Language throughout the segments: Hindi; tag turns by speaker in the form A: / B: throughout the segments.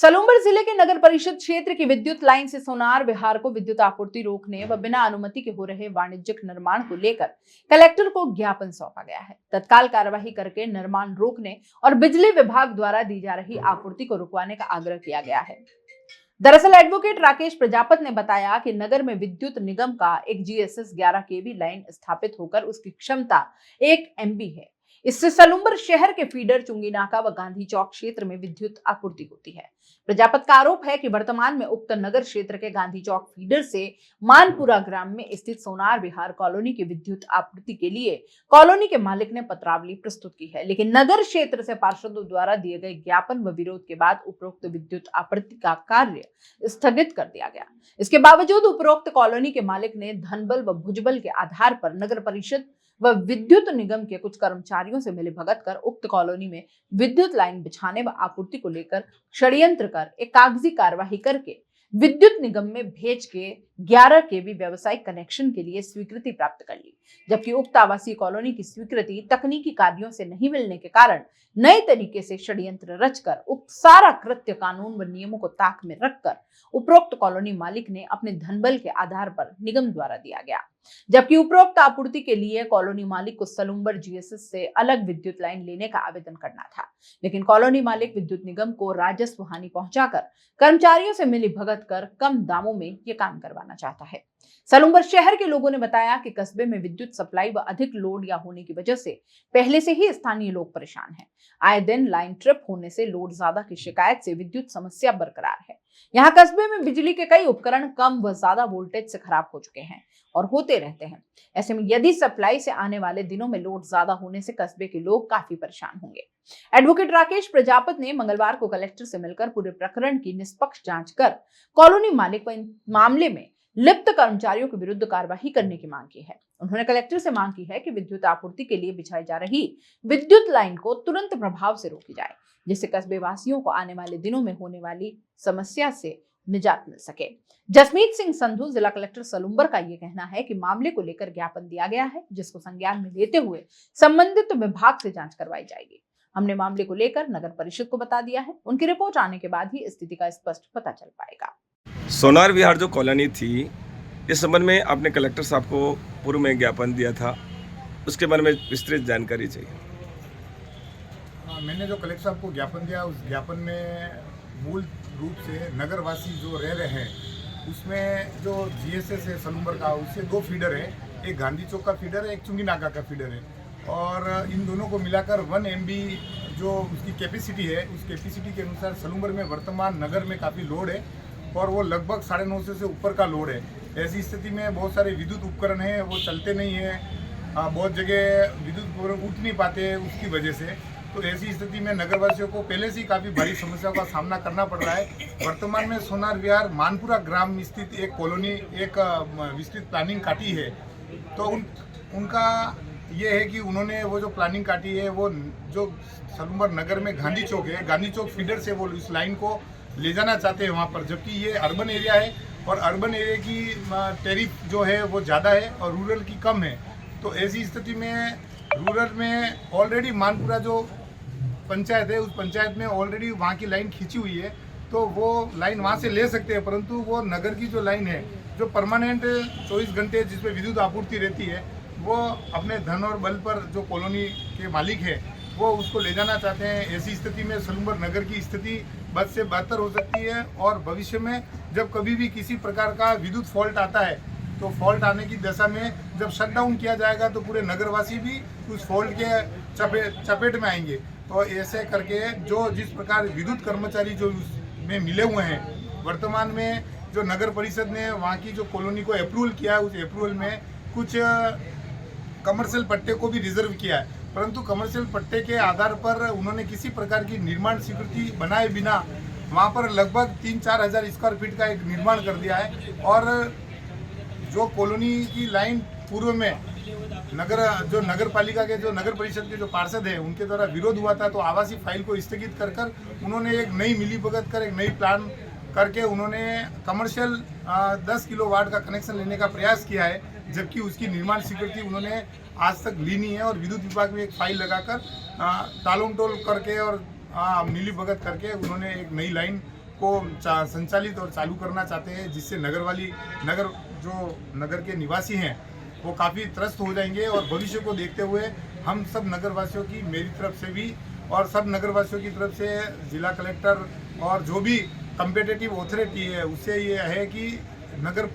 A: सलूम्बर जिले के नगर परिषद क्षेत्र की विद्युत लाइन से सोनार विहार को विद्युत आपूर्ति रोकने व बिना अनुमति के हो रहे वाणिज्यिक निर्माण को लेकर कलेक्टर को ज्ञापन सौंपा गया है। तत्काल कार्यवाही करके निर्माण रोकने और बिजली विभाग द्वारा दी जा रही आपूर्ति को रुकवाने का आग्रह किया गया है। दरअसल एडवोकेट राकेश प्रजापत ने बताया कि नगर में विद्युत निगम का एक GSS 11 kV लाइन स्थापित होकर उसकी क्षमता 1 MB है। इससे सलूम्बर शहर के फीडर चुंगी नाका व गांधी चौक क्षेत्र में विद्युत आपूर्ति होती है। प्रजापत का आरोप है कि वर्तमान में उक्त नगर क्षेत्र के गांधी चौक फीडर से मानपुरा ग्राम में स्थित सोनार विहार कॉलोनी की विद्युत आपूर्ति के लिए कॉलोनी के मालिक ने पत्रावली प्रस्तुत की है, लेकिन नगर क्षेत्र से पार्षदों द्वारा दिए गए ज्ञापन व विरोध के बाद उपरोक्त विद्युत आपूर्ति का कार्य स्थगित कर दिया गया। इसके बावजूद उपरोक्त कॉलोनी के मालिक ने धनबल व भुजबल के आधार पर नगर परिषद व विद्युत निगम के कुछ कर्मचारियों से मिलीभगत कर उक्त कॉलोनी में विद्युत लाइन बिछाने व आपूर्ति को लेकर षड्यंत्र कर एक कागजी कार्यवाही करके विद्युत निगम में भेज के 11 kV व्यावसायिक कनेक्शन के लिए स्वीकृति प्राप्त कर ली, जबकि उक्त आवासीय कॉलोनी की स्वीकृति तकनीकी कार्यों से नहीं मिलने के कारण नए तरीके से षड्यंत्र रचकर उक्त सारा कृत्य कानून व नियमों को ताक में रखकर उपरोक्त कॉलोनी मालिक ने अपने धनबल के आधार पर निगम द्वारा दिया गया, जबकि उपरोक्त आपूर्ति के लिए कॉलोनी मालिक को सलूम्बर GSS से अलग विद्युत लाइन लेने का आवेदन करना था, लेकिन कॉलोनी मालिक विद्युत निगम को राजस्व हानि पहुंचाकर कर्मचारियों से मिलीभगत कर कम दामों में ये काम करवाना चाहता है। सलूम्बर शहर के लोगों ने बताया कि कस्बे में विद्युत सप्लाई व अधिक लोड या होने की वजह से पहले से ही स्थानीय लोग परेशान हैं। आए दिन लाइन ट्रिप होने से लोड ज्यादा की शिकायत से विद्युत समस्या बरकरार है। यहाँ कस्बे में बिजली के कई उपकरण कम व ज्यादा वोल्टेज से खराब हो चुके हैं और होते रहते हैं। ऐसे में यदि सप्लाई से आने वाले दिनों में लोड ज्यादा होने से कस्बे के लोग काफी परेशान होंगे। एडवोकेट राकेश प्रजापत ने मंगलवार को कलेक्टर से मिलकर पूरे प्रकरण की निष्पक्ष जांच कर कॉलोनी मालिक व इन मामले में लिप्त कर्मचारियों के विरुद्ध कार्यवाही करने की मांग की है। उन्होंने कलेक्टर से मांग की है कि विद्युत आपूर्ति के लिए बिछाई जा रही विद्युत लाइन को तुरंत प्रभाव से रोकी जाए, जिससे कस्बे वासियों को आने वाले दिनों में होने वाली समस्या से निजात मिल सके। जसमीत सिंह संधू जिला कलेक्टर सलूम्बर का ये कहना है कि मामले को लेकर ज्ञापन दिया गया है, जिसको संज्ञान में लेते हुए संबंधित विभाग से जांच करवाई जाएगी। हमने मामले को लेकर नगर परिषद को बता दिया है, उनकी रिपोर्ट आने के बाद ही स्थिति का स्पष्ट पता चल पाएगा।
B: सोनार विहार जो कॉलोनी थी, इस संबंध में आपने कलेक्टर साहब को पूर्व में ज्ञापन दिया था, उसके बारे में विस्तृत जानकारी चाहिए।
C: मैंने जो कलेक्टर साहब को ज्ञापन दिया, उस ज्ञापन में मूल रूप से नगरवासी जो रह रहे हैं उसमें जो GSS है सलूम्बर का, उससे 2 फीडर है, एक गांधी चौक का फीडर है, एक चुंगी नाका का फीडर है, और इन दोनों को मिलाकर 1 MB जो उसकी कैपेसिटी है, उस कैपेसिटी के अनुसार सलूम्बर में वर्तमान नगर में काफ़ी लोड है और वो लगभग 950 से ऊपर का लोड है। ऐसी स्थिति में बहुत सारे विद्युत उपकरण हैं, वो चलते नहीं हैं, बहुत जगह विद्युत उपकरण उठ नहीं पाते उसकी वजह से। तो ऐसी स्थिति में नगरवासियों को पहले से ही काफ़ी भारी समस्याओं का सामना करना पड़ रहा है। वर्तमान में सोनार विहार मानपुरा ग्राम में स्थित एक कॉलोनी एक विस्तृत प्लानिंग काटी है, तो उनका ये है कि उन्होंने वो जो प्लानिंग काटी है वो जो सलूम्बर नगर में गांधी चौक है, गांधी चौक फीडर से वो इस लाइन को ले जाना चाहते हैं वहाँ पर, जबकि ये अर्बन एरिया है और अर्बन एरिया की टैरिफ जो है वो ज़्यादा है और रूरल की कम है। तो ऐसी स्थिति में रूरल में ऑलरेडी मानपुरा जो पंचायत है, उस पंचायत में ऑलरेडी वहाँ की लाइन खींची हुई है, तो वो लाइन वहाँ से ले सकते हैं, परंतु वो नगर की जो लाइन है जो परमानेंट 24 घंटे जिसमें विद्युत आपूर्ति रहती है, वो अपने धन और बल पर जो कॉलोनी के मालिक है वो उसको ले जाना चाहते हैं। ऐसी स्थिति में सलूम्बर नगर की स्थिति बद से बदतर हो सकती है और भविष्य में जब कभी भी किसी प्रकार का विद्युत फॉल्ट आता है, तो फॉल्ट आने की दशा में जब शटडाउन किया जाएगा तो पूरे नगरवासी भी उस फॉल्ट के चपेट में आएंगे। तो ऐसे करके जो जिस प्रकार विद्युत कर्मचारी जो उसमें मिले हुए हैं, वर्तमान में जो नगर परिषद ने वहाँ की जो कॉलोनी को अप्रूवल किया है, उस अप्रूवल में कुछ कमर्शियल पट्टे को भी रिजर्व किया है, परंतु कमर्शियल पट्टे के आधार पर उन्होंने किसी प्रकार की निर्माण स्वीकृति बनाए बिना वहाँ पर लगभग 3-4 हज़ार स्क्वायर फीट का एक निर्माण कर दिया है। और जो कॉलोनी की लाइन पूर्व में नगर पालिका के जो नगर परिषद के जो पार्षद है उनके द्वारा विरोध हुआ था, तो आवासीय फाइल को स्थगित कर उन्होंने एक नई मिलीभगत कर एक नई प्लान करके उन्होंने कमर्शियल 10 किलोवाट का कनेक्शन लेने का प्रयास किया है, जबकि उसकी निर्माण स्वीकृति उन्होंने आज तक ली नहीं है। और विद्युत विभाग में एक फाइल लगाकर टालोम टोल करके और मिलीभगत करके उन्होंने एक नई लाइन को संचालित और चालू करना चाहते हैं, जिससे नगर के निवासी हैं वो काफ़ी त्रस्त हो जाएंगे। और भविष्य को देखते हुए हम सब नगरवासियों की, मेरी तरफ से भी और सब नगरवासियों की तरफ से जिला कलेक्टर और जो भी कम्पिटेटिव अथॉरिटी है उससे ये है कि नगर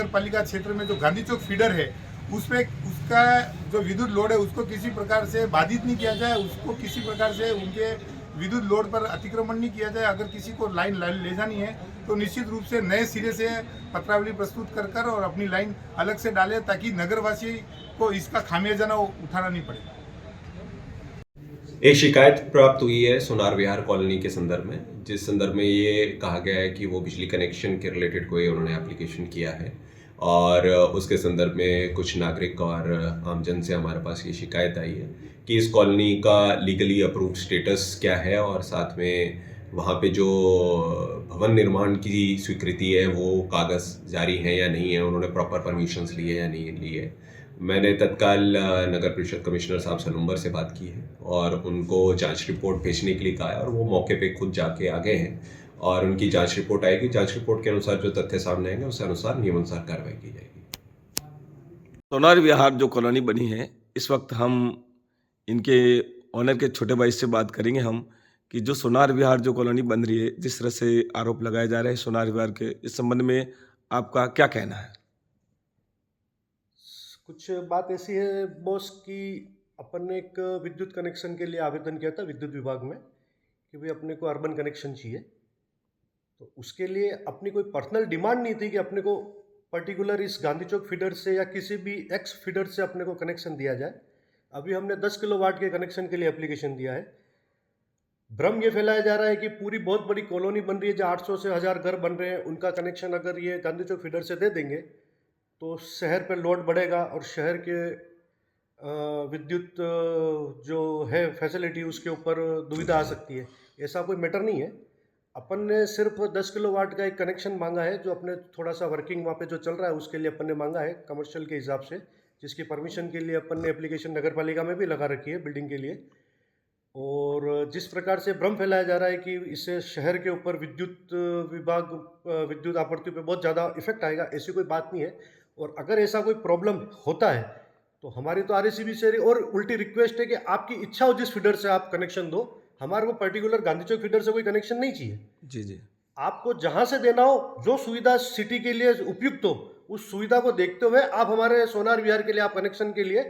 C: पालिका क्षेत्र में जो गांधी चौक फीडर है उसमें उसका जो विद्युत लोड है उसको किसी प्रकार से बाधित नहीं किया जाए, उसको किसी प्रकार से उनके विद्युत लोड पर अतिक्रमण नहीं किया जाए। अगर किसी को लाइन ले जानी है तो निश्चित रूप से नए सिरे से पत्रावली प्रस्तुत कर और अपनी लाइन अलग से डालें, ताकि नगरवासी को इसका खामियाजा उठाना नहीं पड़े।
D: एक शिकायत प्राप्त हुई है सोनार विहार कॉलोनी के संदर्भ में, जिस संदर्भ में ये कहा गया है कि वो बिजली कनेक्शन के रिलेटेड कोई उन्होंने एप्लीकेशन किया है और उसके संदर्भ में कुछ नागरिक और आमजन से हमारे पास ये शिकायत आई है कि इस कॉलोनी का लीगली अप्रूव्ड स्टेटस क्या है और साथ में वहाँ पे जो भवन निर्माण की स्वीकृति है वो कागज़ जारी हैं या नहीं है, उन्होंने प्रॉपर परमिशंस लिए या नहीं लिए। मैंने तत्काल नगर परिषद कमिश्नर साहब सलूम्बर से बात की है और उनको जांच रिपोर्ट भेजने के लिए कहा है और वो मौके पे खुद जाके आ गए हैं और उनकी जांच रिपोर्ट आएगी। जांच रिपोर्ट के अनुसार जो तथ्य सामने आएंगे उस अनुसार नियमानुसार कार्रवाई की जाएगी।
B: सोनार विहार जो कॉलोनी बनी है, इस वक्त हम इनके ऑनर के छोटे भाई से बात करेंगे हम कि जो सोनार विहार जो कॉलोनी बन रही है, जिस तरह से आरोप लगाए जा रहे हैं सोनार विहार के, इस संबंध में आपका क्या कहना है?
E: कुछ बात ऐसी है बॉस कि अपन ने एक विद्युत कनेक्शन के लिए आवेदन किया था विद्युत विभाग में कि भाई अपने को अर्बन कनेक्शन चाहिए। तो उसके लिए अपनी कोई पर्सनल डिमांड नहीं थी कि अपने को पर्टिकुलर इस गांधी चौक फीडर से या किसी भी एक्स फीडर से अपने को कनेक्शन दिया जाए। अभी हमने 10 किलोवाट के कनेक्शन के लिए एप्लीकेशन दिया है। भ्रम ये फैलाया जा रहा है कि पूरी बहुत बड़ी कॉलोनी बन रही है जहाँ 800 से 1000 घर बन रहे हैं, उनका कनेक्शन अगर ये गांधी चौक फीडर से दे देंगे तो शहर पर लोड बढ़ेगा और शहर के विद्युत जो है फैसिलिटी उसके ऊपर दुविधा आ सकती है। ऐसा कोई मैटर नहीं है। अपन ने सिर्फ 10 किलोवाट का एक कनेक्शन मांगा है जो अपने थोड़ा सा वर्किंग वहाँ पे जो चल रहा है उसके लिए अपन ने मांगा है कमर्शियल के हिसाब से, जिसकी परमिशन के लिए अपन ने एप्लीकेशन नगर पालिका में भी लगा रखी है बिल्डिंग के लिए। और जिस प्रकार से भ्रम फैलाया जा रहा है कि इससे शहर के ऊपर विद्युत आपूर्ति पे बहुत ज़्यादा इफेक्ट आएगा, ऐसी कोई बात नहीं है। और अगर ऐसा कोई प्रॉब्लम होता है तो हमारी तो RSCB से और उल्टी रिक्वेस्ट है कि आपकी इच्छा हो जिस फीडर से आप कनेक्शन दो, हमारे को पर्टिकुलर गांधी चौक फीडर से कोई कनेक्शन नहीं चाहिए।
B: जी जी,
E: आपको जहां से देना हो, जो सुविधा सिटी के लिए उपयुक्त हो, उस सुविधा को देखते हुए आप हमारे सोनार विहार के लिए आप कनेक्शन के लिए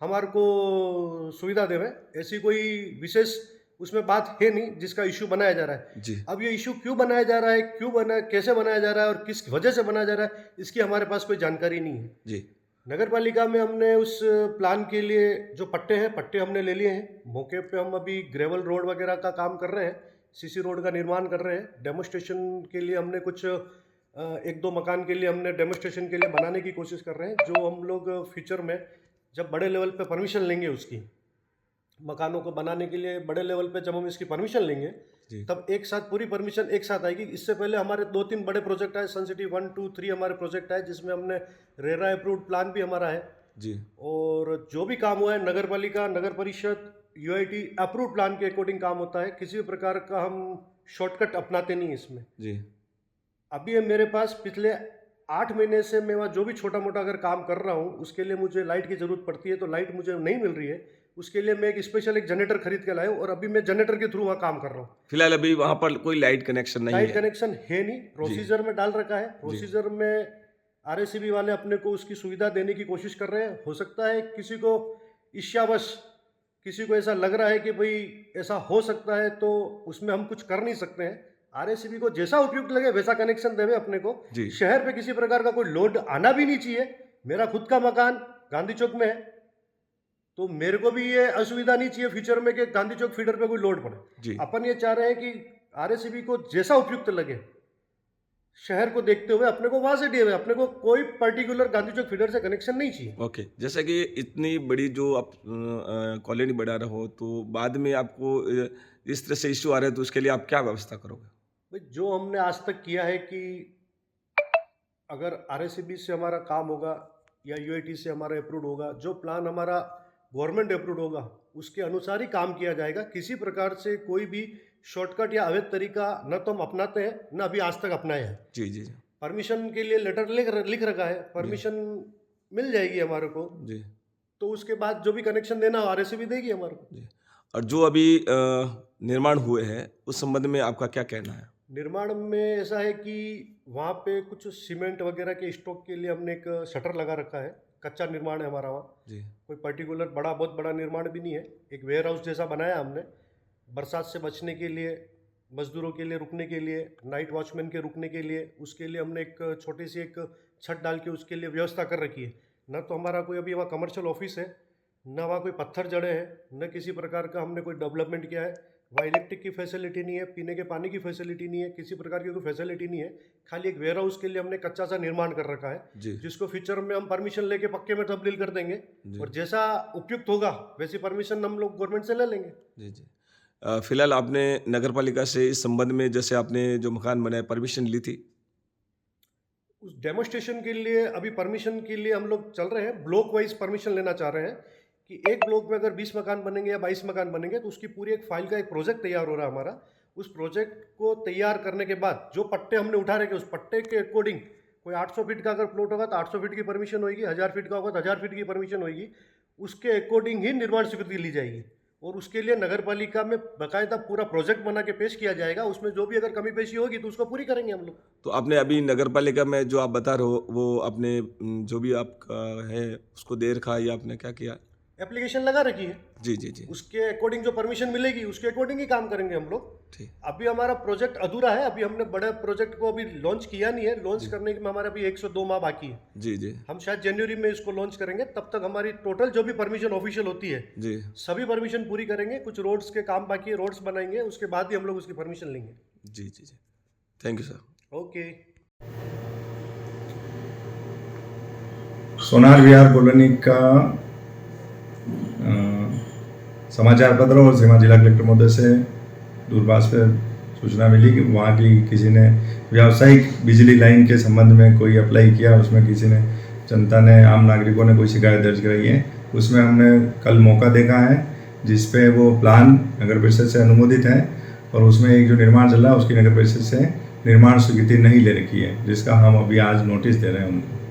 E: हमारे को सुविधा देवें। ऐसी कोई विशेष उसमें बात है नहीं जिसका इशू बनाया जा रहा है।
B: जी।
E: अब ये इशू क्यों बनाया जा रहा है, कैसे बनाया जा रहा है और किस वजह से बनाया जा रहा है, इसकी हमारे पास कोई जानकारी नहीं है।
B: जी।
E: नगर पालिका में हमने उस प्लान के लिए जो पट्टे हमने ले लिए हैं। मौके पे हम अभी ग्रेवल रोड वगैरह का काम कर रहे हैं, CC रोड का निर्माण कर रहे हैं। डेमोस्ट्रेशन के लिए हमने कुछ 1-2 मकान के लिए हमने डेमोस्ट्रेशन के लिए बनाने की कोशिश कर रहे हैं, जो हम लोग फ्यूचर में जब बड़े लेवल पे परमिशन लेंगे उसकी मकानों को बनाने के लिए, बड़े लेवल पे जब हम इसकी परमिशन लेंगे तब एक साथ पूरी परमिशन एक साथ आएगी। इससे पहले हमारे 2-3 बड़े प्रोजेक्ट आए, सन सिटी 1, 2, 3 हमारे प्रोजेक्ट आए जिसमें हमने रेरा अप्रूव्ड प्लान भी हमारा है
B: जी।
E: और जो भी काम हुआ है नगर पालिका, नगर परिषद, UIT अप्रूव्ड प्लान के अकॉर्डिंग काम होता है। किसी भी प्रकार का हम शॉर्टकट अपनाते नहीं इसमें
B: जी।
E: अभी मेरे पास पिछले 8 महीने से मैं वहाँ जो भी छोटा मोटा अगर काम कर रहा हूँ उसके लिए मुझे लाइट की ज़रूरत पड़ती है, तो लाइट मुझे नहीं मिल रही है। उसके लिए मैं एक स्पेशल जनरेटर खरीद के लाया हूँ और अभी मैं जनरेटर के थ्रू वहाँ काम कर रहा हूँ।
B: फिलहाल अभी वहाँ पर कोई लाइट कनेक्शन नहीं है।
E: लाइट कनेक्शन है नहीं, प्रोसीजर में डाल रखा है। प्रोसीजर में RSCB वाले अपने को उसकी सुविधा देने की कोशिश कर रहे हैं। हो सकता है किसी को ईर्ष्यावश किसी को ऐसा लग रहा है कि भाई ऐसा हो सकता है, तो उसमें हम कुछ कर नहीं सकते हैं। RSCB को जैसा उपयुक्त लगे वैसा कनेक्शन देवे अपने को। शहर पे किसी प्रकार का कोई लोड आना भी नहीं चाहिए। मेरा खुद का मकान गांधी चौक में है, तो मेरे को भी ये असुविधा नहीं चाहिए फ्यूचर में कि गांधी चौक फीडर पे कोई लोड पड़े। अपन ये चाह रहे हैं कि RSCB को जैसा उपयुक्त लगे शहर को देखते हुए अपने को वहां से दिए हुए, अपने को कोई पर्टिकुलर गांधी चौक फीडर से कनेक्शन नहीं चाहिए।
B: ओके, जैसे कि इतनी बड़ी जो आप कॉलोनी बढ़ा रहे हो, तो बाद में आपको इस तरह से इश्यू आ रहे हैं तो उसके लिए आप क्या व्यवस्था करोगे?
E: भाई जो हमने आज तक किया है कि अगर RSCB से हमारा काम होगा या UIT से हमारा अप्रूव होगा, जो प्लान हमारा गवर्नमेंट अप्रूव होगा उसके अनुसार ही काम किया जाएगा। किसी प्रकार से कोई भी शॉर्टकट या अवैध तरीका न तो हम अपनाते हैं न अभी आज तक अपनाए हैं।
B: जी जी जी
E: परमिशन के लिए लेटर लिख रखा है, परमिशन मिल जाएगी हमारे को,
B: जी
E: तो उसके बाद जो भी कनेक्शन देना हो RSC भी देगी हमारे को।
B: जी। और जो अभी निर्माण हुए हैं उस संबंध में आपका क्या कहना है?
E: निर्माण में ऐसा है कि वहाँ पे कुछ सीमेंट वगैरह के स्टॉक के लिए हमने एक शटर लगा रखा है। कच्चा निर्माण है हमारा वहाँ,
B: जी
E: कोई पर्टिकुलर बहुत बड़ा निर्माण भी नहीं है। एक वेयर हाउस जैसा बनाया हमने, बरसात से बचने के लिए, मजदूरों के लिए रुकने के लिए, नाइट वॉचमैन के रुकने के लिए, उसके लिए हमने एक छोटी सी एक छत डाल के उसके लिए व्यवस्था कर रखी है। न तो हमारा कोई अभी वहाँ कमर्शियल ऑफिस है, न वहाँ कोई पत्थर जड़े हैं, न किसी प्रकार का हमने कोई डेवलपमेंट किया है। वहाँ इलेक्ट्रिक की फैसिलिटी नहीं है, पीने के पानी की फैसिलिटी नहीं है, किसी प्रकार की कोई फैसिलिटी नहीं है। खाली एक वेयर हाउस के लिए हमने कच्चा सा निर्माण कर रखा है,
B: जी
E: जिसको फ्यूचर में हम परमिशन लेके पक्के में तब्दील कर देंगे
B: जी
E: और जैसा उपयुक्त होगा वैसी परमिशन हम लोग गवर्नमेंट से ले लेंगे।
B: जी जी। फिलहाल आपने नगर पालिका से इस संबंध में जैसे आपने जो मकान बनाया परमिशन ली थी?
E: उस डेमोस्ट्रेशन के लिए अभी परमिशन के लिए हम लोग चल रहे हैं, ब्लॉक वाइज परमिशन लेना चाह रहे हैं कि एक ब्लॉक में अगर 20 मकान बनेंगे या 22 मकान बनेंगे तो उसकी पूरी एक फाइल का एक प्रोजेक्ट तैयार हो रहा है हमारा। उस प्रोजेक्ट को तैयार करने के बाद जो पट्टे हमने उठा रखे उस पट्टे के अकॉर्डिंग कोई 800 फीट का अगर प्लॉट होगा तो 800 फीट की परमिशन होगी, 1000 फीट का होगा तो 1000 फीट की परमिशन होगी। उसके अकॉर्डिंग ही निर्माण स्वीकृति ली जाएगी और उसके लिए नगर पालिका में बाकायदा पूरा प्रोजेक्ट बना के पेश किया जाएगा। उसमें जो भी अगर कमी पेशी होगी तो उसको पूरी करेंगे हम लोग।
B: तो आपने अभी नगर पालिका में जो आप बता रहे हो वो आपने जो भी आपका है उसको दे रखा है या आपने क्या किया?
E: एप्लीकेशन लगा रखी है,
B: जी जी जी
E: उसके अकॉर्डिंग जो परमिशन मिलेगी उसके अकॉर्डिंग ही काम करेंगे हम लोग।
B: ठीक।
E: अभी हमारा प्रोजेक्ट अधूरा है, अभी हमने बड़े प्रोजेक्ट को अभी लॉन्च किया नहीं है। लॉन्च करने में हमारा अभी 102 माह बाकी है।
B: जी जी
E: हम शायद जनवरी में इसको लॉन्च करेंगे, तब तक हमारी टोटल जो भी परमिशन ऑफिशियल होती है
B: जी
E: सभी परमिशन पूरी करेंगे। कुछ रोड्स के काम बाकी है, रोड्स बनाएंगे, उसके बाद ही हम लोग उसकी परमिशन लेंगे।
B: जी जी जी। Thank you sir.
E: Okay.
F: Sonar Vihar colony का समाचार पत्र और सीमा जिला कलेक्टर महोदय से दूरभाष पर सूचना मिली कि वहाँ की किसी ने व्यावसायिक बिजली लाइन के संबंध में कोई अप्लाई किया, उसमें किसी ने जनता ने आम नागरिकों ने कोई शिकायत दर्ज कराई है। उसमें हमने कल मौका देखा है जिस पे वो प्लान नगर परिषद से अनुमोदित है और उसमें एक जो निर्माण चल रहा है उसकी नगर परिषद से निर्माण स्वीकृति नहीं ले रखी है, जिसका हम अभी आज नोटिस दे रहे हैं उनको।